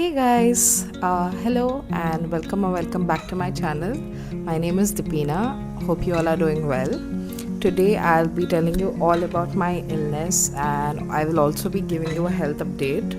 Hey guys, hello and welcome back to my channel. My name is Deepina. Hope you all are doing well. Today I'll be telling you all about my illness and I will also be giving you a health update.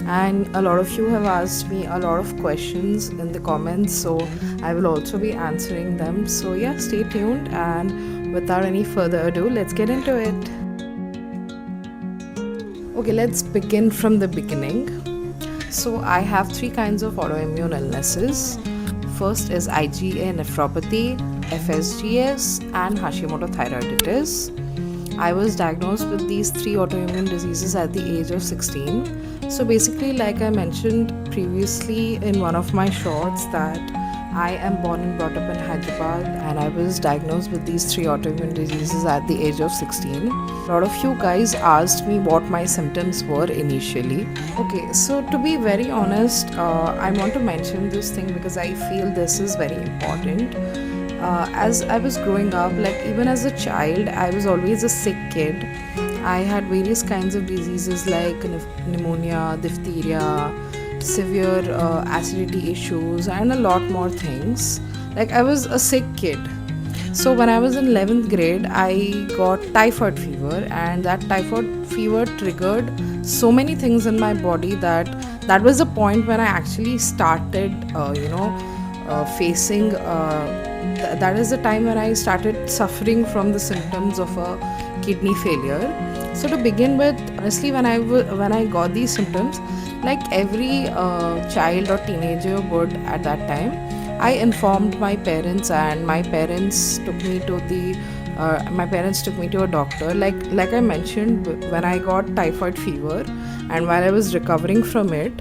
And a lot of you have asked me a lot of questions in the comments, so I will also be answering them. So yeah, stay tuned and without any further ado, let's get into it. Okay, let's begin from the beginning. So I have three kinds of autoimmune illnesses. First is IgA nephropathy, FSGS, and Hashimoto thyroiditis. I was diagnosed with these three autoimmune diseases at the age of 16. So basically, like I mentioned previously in one of my shorts, that I am born and brought up in Hyderabad and I was diagnosed with these three autoimmune diseases at the age of 16. A lot of you guys asked me what my symptoms were initially. Okay, so to be very honest, I want to mention this thing because I feel this is very important. As I was growing up, like even as a child, I was always a sick kid. I had various kinds of diseases like pneumonia, diphtheria, severe acidity issues, and a lot more things. Like I was a sick kid. So when I was in 11th grade, I got typhoid fever, and that typhoid fever triggered so many things in my body that was the point when I actually started, facing. That is the time when I started suffering from the symptoms of a kidney failure. So to begin with, honestly, when I got these symptoms, like every child or teenager would at that time, I informed my parents, and my parents took me to a doctor. Like I mentioned, when I got typhoid fever, and while I was recovering from it,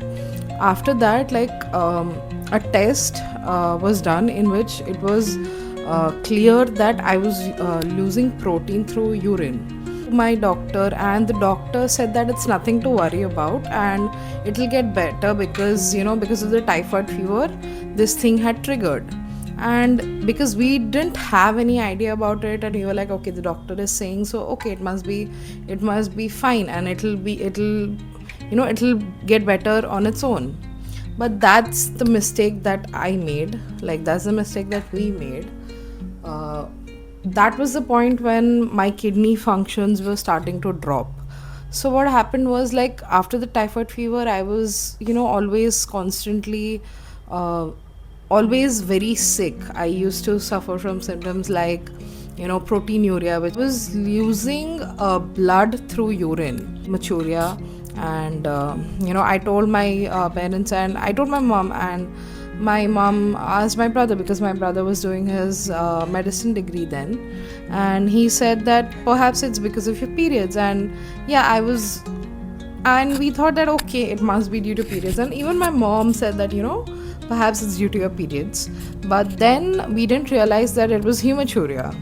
after that, a test was done in which it was clear that I was losing protein through urine. My doctor, and the doctor said that it's nothing to worry about and it'll get better because of the typhoid fever this thing had triggered. And because we didn't have any idea about it, and we were like, okay, the doctor is saying so, okay, it must be fine, and it'll get better on its own. But that's the mistake that I made. Like that's the mistake that we made. That was the point when my kidney functions were starting to drop. So what happened was, like after the typhoid fever, I was always constantly always very sick. I used to suffer from symptoms like proteinuria, which was losing blood through urine, hematuria. And I told my parents, and I told my mom, and my mom asked my brother, because my brother was doing his medicine degree then, and he said that perhaps it's because of your periods. And and we thought that okay, it must be due to periods, and even my mom said that perhaps it's due to your periods. But then we didn't realize that it was hematuria.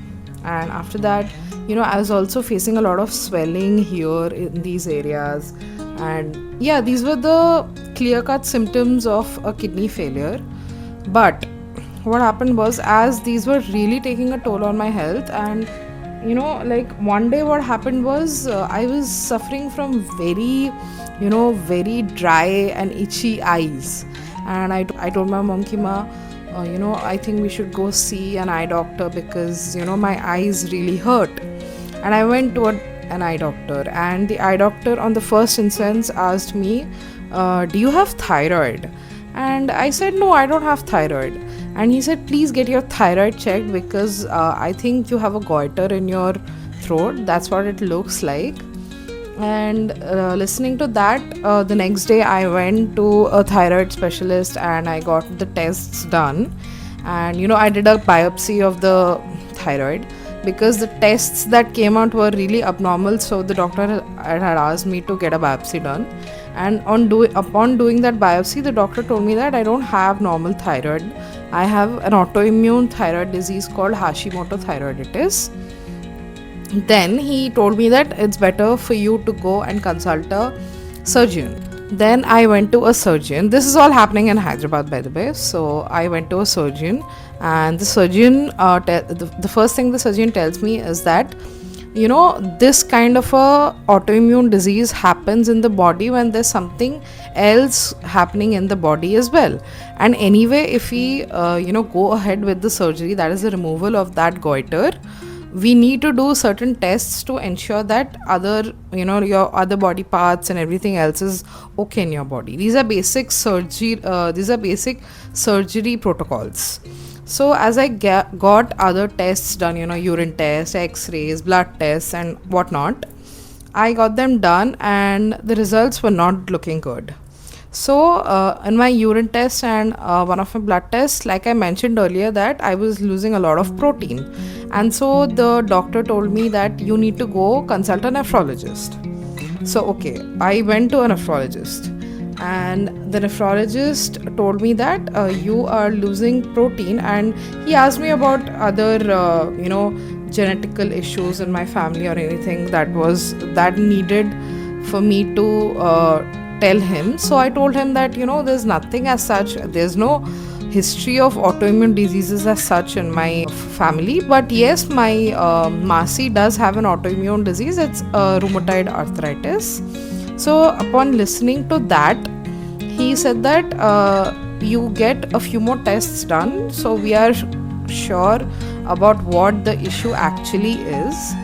And after that, I was also facing a lot of swelling here in these areas. And yeah, these were the clear-cut symptoms of a kidney failure. But what happened was, as these were really taking a toll on my health, and like one day what happened was, I was suffering from very dry and itchy eyes. And I told my mom ki ma, I think we should go see an eye doctor because my eyes really hurt. And I went to an eye doctor, and the eye doctor on the first instance asked me, do you have thyroid? And I said, no, I don't have thyroid. And he said, please get your thyroid checked because I think you have a goiter in your throat. That's what it looks like. And listening to that, the next day I went to a thyroid specialist and I got the tests done. And I did a biopsy of the thyroid because the tests that came out were really abnormal. So the doctor had asked me to get a biopsy done. And upon doing that biopsy, the doctor told me that I don't have normal thyroid. I have an autoimmune thyroid disease called Hashimoto thyroiditis. Then he told me that it's better for you to go and consult a surgeon. Then I went to a surgeon. This is all happening in Hyderabad, by the way. So I went to a surgeon, and the surgeon, the first thing the surgeon tells me is that this kind of a autoimmune disease happens in the body when there's something else happening in the body as well. And anyway, if we go ahead with the surgery, that is the removal of that goiter, we need to do certain tests to ensure that your other body parts and everything else is okay in your body. These are basic surgery protocols. So as I got other tests done, urine tests, x-rays, blood tests and whatnot, I got them done and the results were not looking good. So in my urine test and one of my blood tests, like I mentioned earlier, that I was losing a lot of protein, and so the doctor told me that you need to go consult a nephrologist. So okay, I went to a nephrologist, and the nephrologist told me that you are losing protein, and he asked me about other genetical issues in my family or anything that needed for me to tell him. So I told him that there's nothing as such, there's no history of autoimmune diseases as such in my family, but yes, my Masi does have an autoimmune disease. It's rheumatoid arthritis. So upon listening to that, he said that you get a few more tests done, so we are sure about what the issue actually is.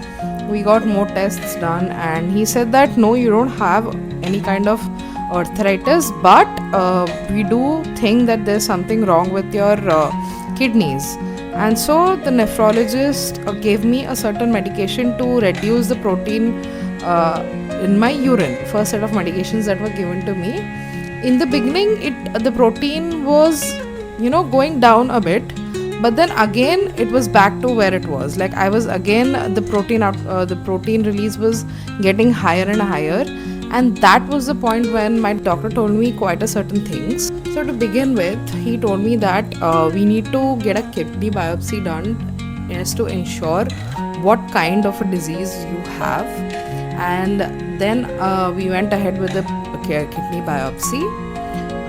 We got more tests done, and he said that no, you don't have any kind of arthritis, but we do think that there's something wrong with your kidneys. And so the nephrologist gave me a certain medication to reduce the protein in my urine. First set of medications that were given to me. In the beginning, the protein was going down a bit, but then again it was back to where it was. Like I was again, the protein release was getting higher and higher, and that was the point when my doctor told me quite a certain things. So to begin with, he told me that we need to get a kidney biopsy done as to ensure what kind of a disease you have, and then we went ahead with the kidney biopsy.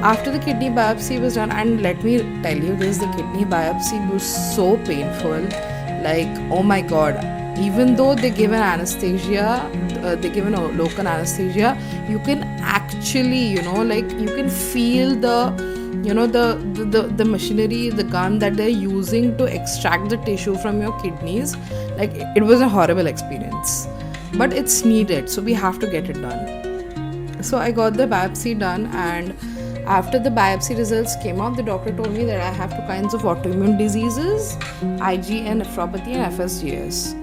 After the kidney biopsy was done, and let me tell you this, the kidney biopsy was so painful, like oh my god. Even though they give an anesthesia, they give a local anesthesia, you can actually you can feel the machinery, the gun that they're using to extract the tissue from your kidneys. Like it was a horrible experience, but it's needed, so we have to get it done. So I got the biopsy done, and after the biopsy results came out, the doctor told me that I have two kinds of autoimmune diseases, IgA nephropathy and FSGS.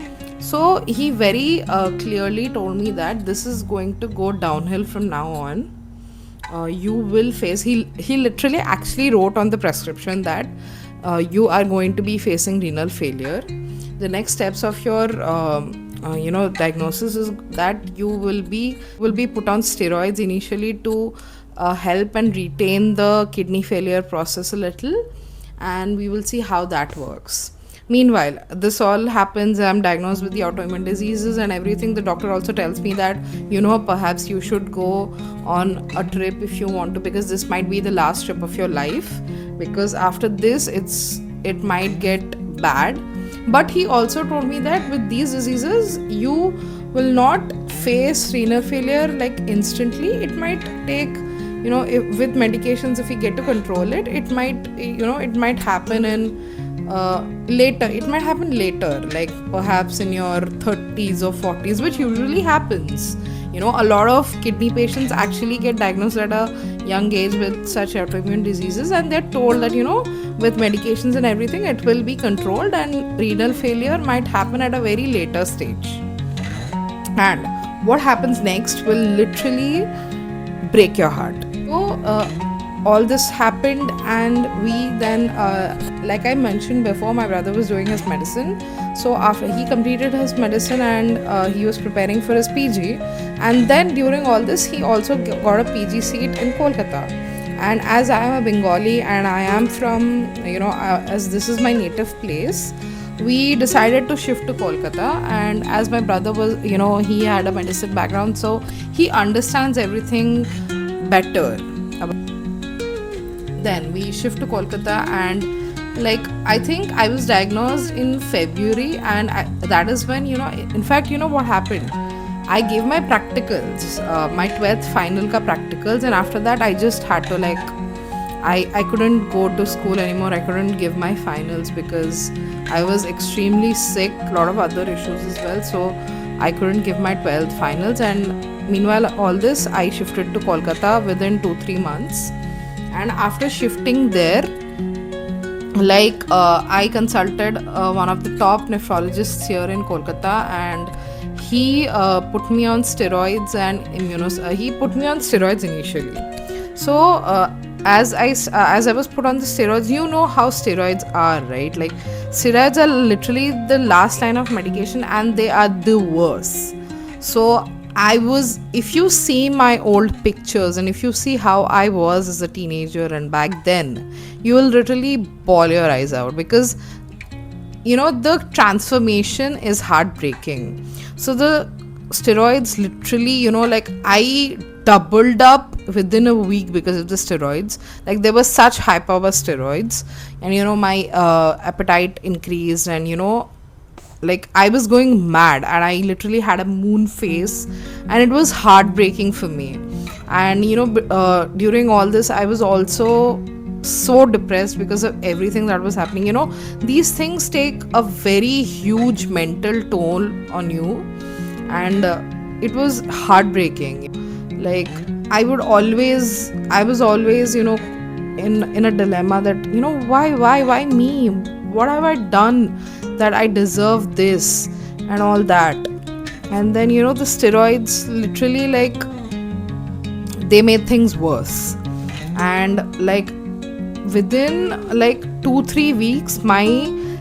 So he very clearly told me that this is going to go downhill from now on. You will face, he literally actually wrote on the prescription that you are going to be facing renal failure. The next steps of your diagnosis is that you will be put on steroids initially to help and retain the kidney failure process a little, and we will see how that works. Meanwhile, this all happens, I'm diagnosed with the autoimmune diseases and everything. The doctor also tells me that perhaps you should go on a trip if you want to, because this might be the last trip of your life, because after this it might get bad. But he also told me that with these diseases you will not face renal failure like instantly. It might take with medications, if we get to control it, it might happen in later. It might happen later, like perhaps in your 30s or 40s, which usually happens. A lot of kidney patients actually get diagnosed at a young age with such autoimmune diseases, and they're told that with medications and everything it will be controlled, and renal failure might happen at a very later stage. And what happens next will literally break your heart. So all this happened, and we then like I mentioned before, my brother was doing his medicine. So after he completed his medicine and he was preparing for his PG, and then during all this he also got a PG seat in Kolkata. And as I am a Bengali and I am from as this is my native place, we decided to shift to Kolkata. And as my brother was he had a medicine background, so he understands everything better. Then we shift to Kolkata, and like I think I was diagnosed in February, and that is when, in fact, what happened. I gave my practicals, my 12th final ka practicals, and after that I just had to I couldn't go to school anymore. I couldn't give my finals because I was extremely sick, a lot of other issues as well. So I couldn't give my 12th finals. And meanwhile, all this, I shifted to Kolkata within 2-3 months. And after shifting there, I consulted one of the top nephrologists here in Kolkata, and he put me on steroids and he put me on steroids initially. So as I was put on the steroids, you know how steroids are, right? Like, steroids are literally the last line of medication, and they are the worst. So if you see my old pictures and if you see how I was as a teenager and back then, you will literally bawl your eyes out, because the transformation is heartbreaking. So the steroids literally, I doubled up within a week because of the steroids. Like, there was such hype over steroids, and my appetite increased, and I was going mad, and I literally had a moon face, and it was heartbreaking for me. And during all this, I was also so depressed because of everything that was happening. These things take a very huge mental toll on you, and it was heartbreaking. Like, I was always in a dilemma that why me, what have I done that I deserve this and all that. And then the steroids literally, they made things worse. And within 2-3 weeks, my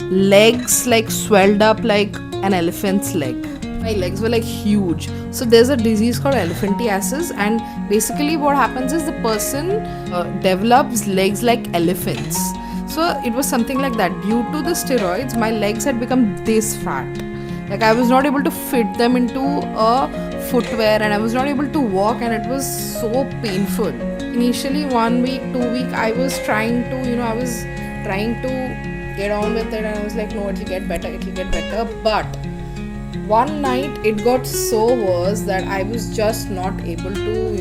legs swelled up like an elephant's leg. My legs were huge. So there's a disease called elephantiasis, and basically what happens is the person develops legs like elephants. So it was something like that. Due to the steroids, my legs had become this fat. I was not able to fit them into a footwear, and I was not able to walk, and it was so painful. Initially, 1 week, 2 weeks, I was trying to get on with it, and I was like, no, it'll get better. But one night it got so worse that I was just not able to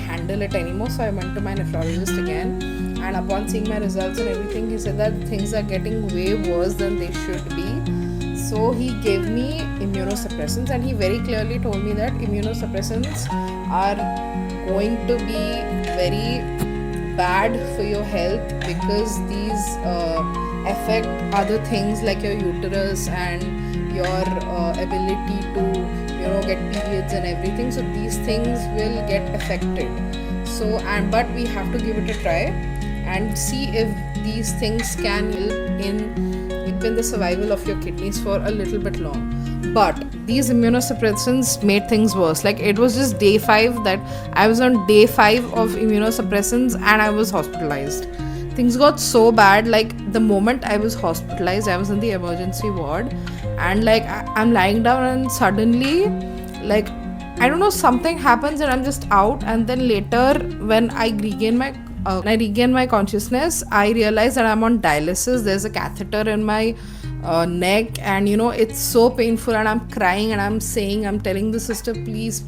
handle it anymore. So I went to my nephrologist again, and upon seeing my results and everything, he said that things are getting way worse than they should be. So he gave me immunosuppressants, and he very clearly told me that immunosuppressants are going to be very bad for your health, because these affect other things like your uterus and your ability to get periods and everything. So these things will get affected. So but we have to give it a try and see if these things can help in the survival of your kidneys for a little bit long. But these immunosuppressants made things worse. It was just day 5 that I was on day 5 of immunosuppressants, and I was hospitalized. Things got so bad. The moment I was hospitalized, I was in the emergency ward, and I'm lying down, and suddenly I don't know, something happens and I'm just out. And then later, when I regain my consciousness, I realize that I'm on dialysis. There's a catheter in my neck, and it's so painful, and I'm crying, and I'm telling the sister, please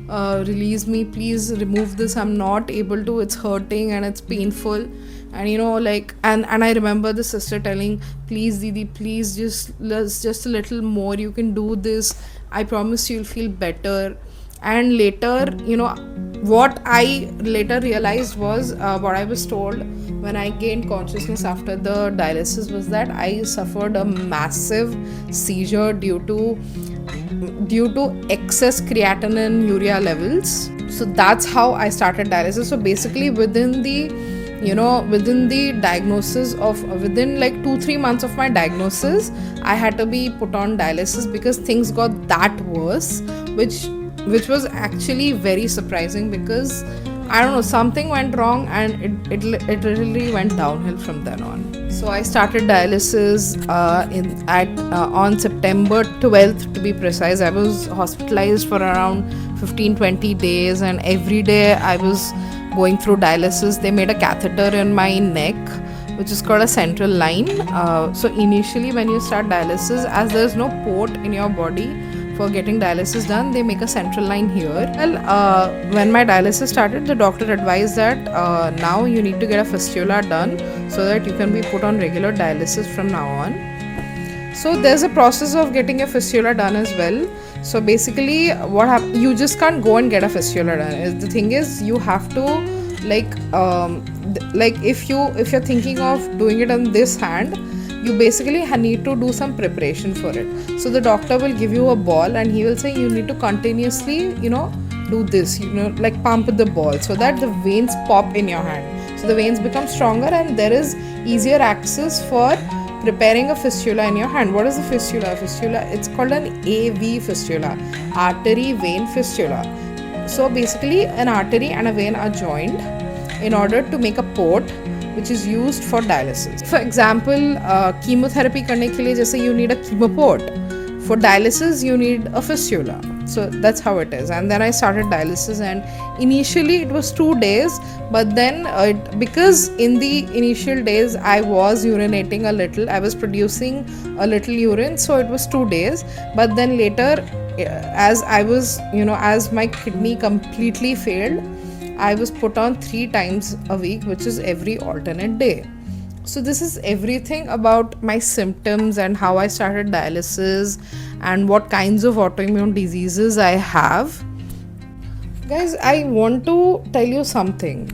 release me, please remove this, I'm not able to, it's hurting and it's painful. And and I remember the sister telling, please Didi, please just a little more, you can do this, I promise you'll feel better. And later, what I later realized was, what I was told when I gained consciousness after the dialysis, was that I suffered a massive seizure due to excess creatinine urea levels. So that's how I started dialysis. So basically, within the diagnosis of within 2-3 months of my diagnosis, I had to be put on dialysis because things got that worse, which was actually very surprising, because I don't know, something went wrong, and it really went downhill from then on. So I started dialysis on September 12th, to be precise. I was hospitalized for around 15-20 days, and every day I was going through dialysis. They made a catheter in my neck which is called a central line. So initially when you start dialysis, as there's no port in your body for getting dialysis done, they make a central line here. Well, when my dialysis started, the doctor advised that now you need to get a fistula done so that you can be put on regular dialysis from now on. So there's a process of getting a fistula done as well. So basically you just can't go and get a fistula done. The thing is, you have to like if you're thinking of doing it on this hand, you basically need to do some preparation for it. So the doctor will give you a ball and he will say you need to continuously do this, like pump the ball so that the veins pop in your hand, so the veins become stronger and there is easier access for preparing a fistula in your hand. What is a fistula? It's called an AV fistula, artery vein fistula. So basically an artery and a vein are joined in order to make a port which is used for dialysis. For example, chemotherapy करने के लिए जैसे you need a chemo port. For dialysis you need a fistula. So that's how it is. And then I started dialysis, and initially it was 2 days, but then because in the initial days I was urinating a little, I was producing a little urine, so it was 2 days. But then later, as I was as my kidney completely failed, I was put on 3 times a week, which is every alternate day. So this is everything about my symptoms and how I started dialysis and what kinds of autoimmune diseases I have. Guys, I want to tell you something.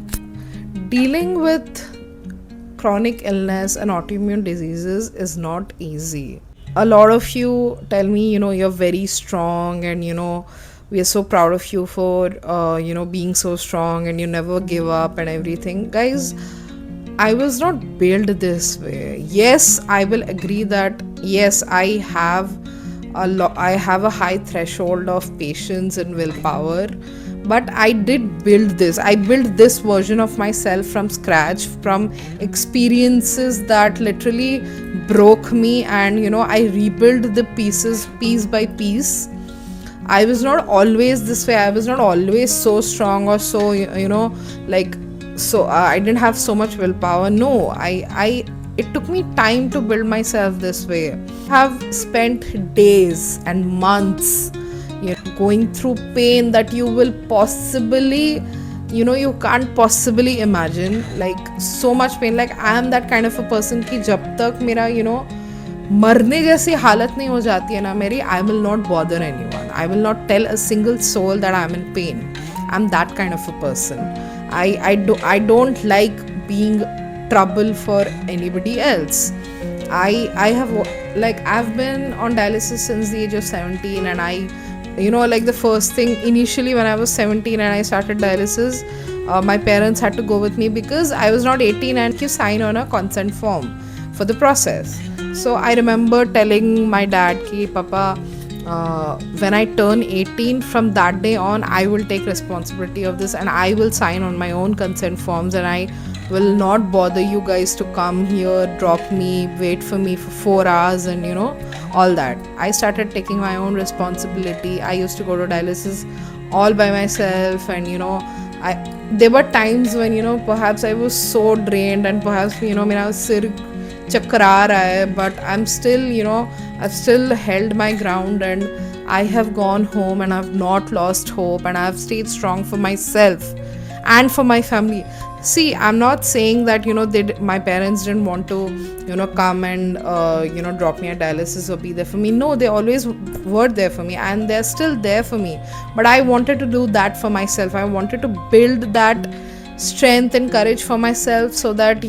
Dealing with chronic illness and autoimmune diseases is not easy. A lot of you tell me, you're very strong, and we are so proud of you for being so strong and you never give up and everything. Guys, I was not built this way. Yes, I will agree that yes, I have a high threshold of patience and willpower, but I did build this. I built this version of myself from scratch, from experiences that literally broke me, and I rebuilt the pieces piece by piece. I was not always this way. I was not always so strong or so I didn't have so much willpower. No, it took me time to build myself this way. I have spent days and months going through pain that you will possibly you can't possibly imagine, like so much pain. Like I am that kind of a person कि जब तक मेरा मरने जैसी हालत नहीं हो जाती है ना मेरी, I will not bother anyone. I will not tell a single soul that I am in pain. I'm that kind of a person. I don't like being trouble for anybody else. I've been on dialysis since the age of 17, and I the first thing initially when I was 17 and I started dialysis, my parents had to go with me because I was not 18 and you sign on a consent form for the process. So I remember telling my dad ki Papa, when I turn 18, from that day on I will take responsibility of this and I will sign on my own consent forms, and I will not bother you guys to come here, drop me, wait for me for 4 hours and all that. I started taking my own responsibility. I used to go to dialysis all by myself, and there were times when perhaps I was so drained and perhaps mera sir chakra raha hai, but I'm still I've still held my ground, and I have gone home and I've not lost hope, and I've stayed strong for myself and for my family. See, I'm not saying that my parents didn't want to come and drop me at dialysis or be there for me. No, they always were there for me, and they're still there for me. But I wanted to do that for myself. I wanted to build that strength and courage for myself, so that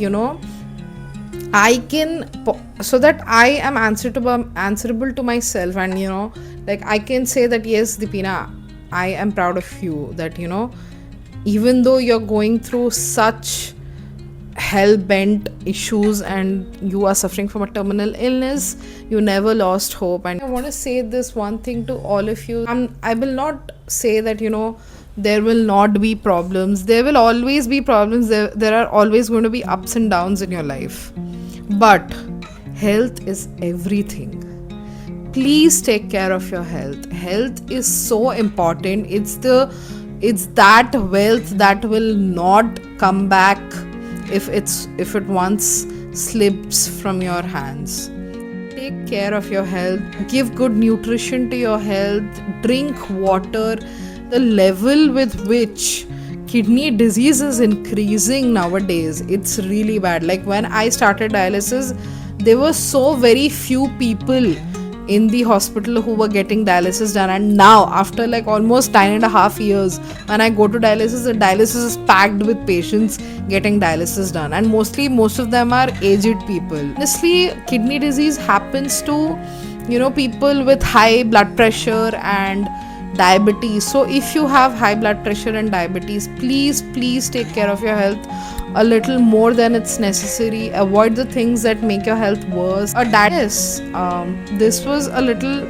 I am answerable to myself, and I can say that yes, Deepina, I am proud of you, that even though you're going through such hell-bent issues and you are suffering from a terminal illness, you never lost hope. And I want to say this one thing to all of you. I will not say that there will not be problems. There will always be problems. There are always going to be ups and downs in your life, but health is everything. Please take care of your health. Health is so important. It's that wealth that will not come back if it once slips from your hands. Take care of your health, give good nutrition to your health, drink water. The level with which kidney disease is increasing nowadays, it's really bad. Like when I started dialysis, there were so very few people in the hospital who were getting dialysis done, and now after like almost 9.5 years, when I go to dialysis, the dialysis is packed with patients getting dialysis done, and mostly most of them are aged people. Honestly, kidney disease happens to people with high blood pressure and diabetes. So if you have high blood pressure and diabetes, please take care of your health a little more than it's necessary. Avoid the things that make your health worse. This was a little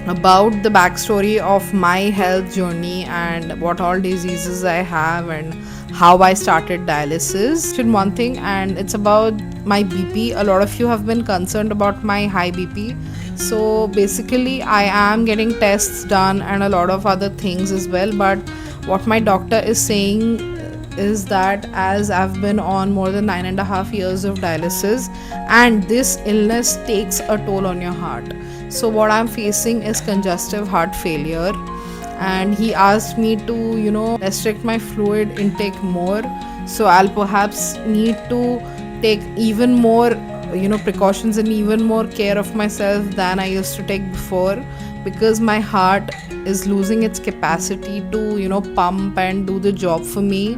about the backstory of my health journey and what all diseases I have and how I started dialysis. One thing, and it's about my BP. A lot of you have been concerned about my high BP. So basically, I am getting tests done and a lot of other things as well. But what my doctor is saying is that as I've been on more than 9.5 years of dialysis, and this illness takes a toll on your heart. So what I'm facing is congestive heart failure, and he asked me to restrict my fluid intake more. So I'll perhaps need to take even more precautions and even more care of myself than I used to take before, because my heart is losing its capacity to pump and do the job for me.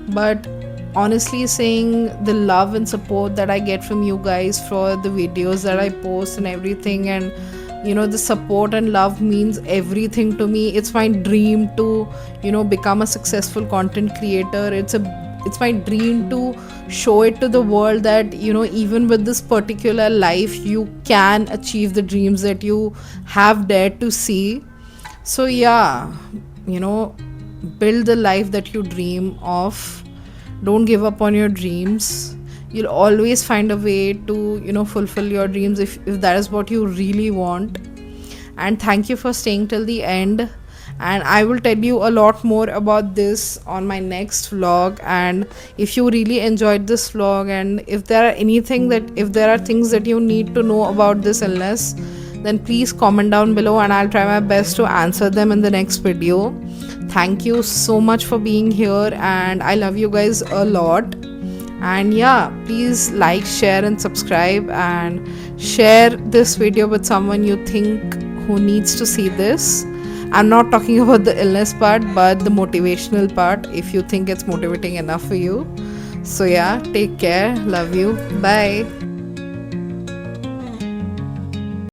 But honestly saying, the love and support that I get from you guys for the videos that I post and everything, and the support and love means everything to me. It's my dream to become a successful content creator. It's my dream to show it to the world that even with this particular life, you can achieve the dreams that you have dared to see. So yeah, build the life that you dream of. Don't give up on your dreams. You'll always find a way to fulfill your dreams if that is what you really want. And thank you for staying till the end, and I will tell you a lot more about this on my next vlog. And if you really enjoyed this vlog, and if there are things that you need to know about this illness, then please comment down below and I'll try my best to answer them in the next video. Thank you so much for being here, and I love you guys a lot. And yeah, please like, share and subscribe, and share this video with someone you think who needs to see this. I'm not talking about the illness part, but the motivational part, if you think it's motivating enough for you. So yeah, take care, love you, bye.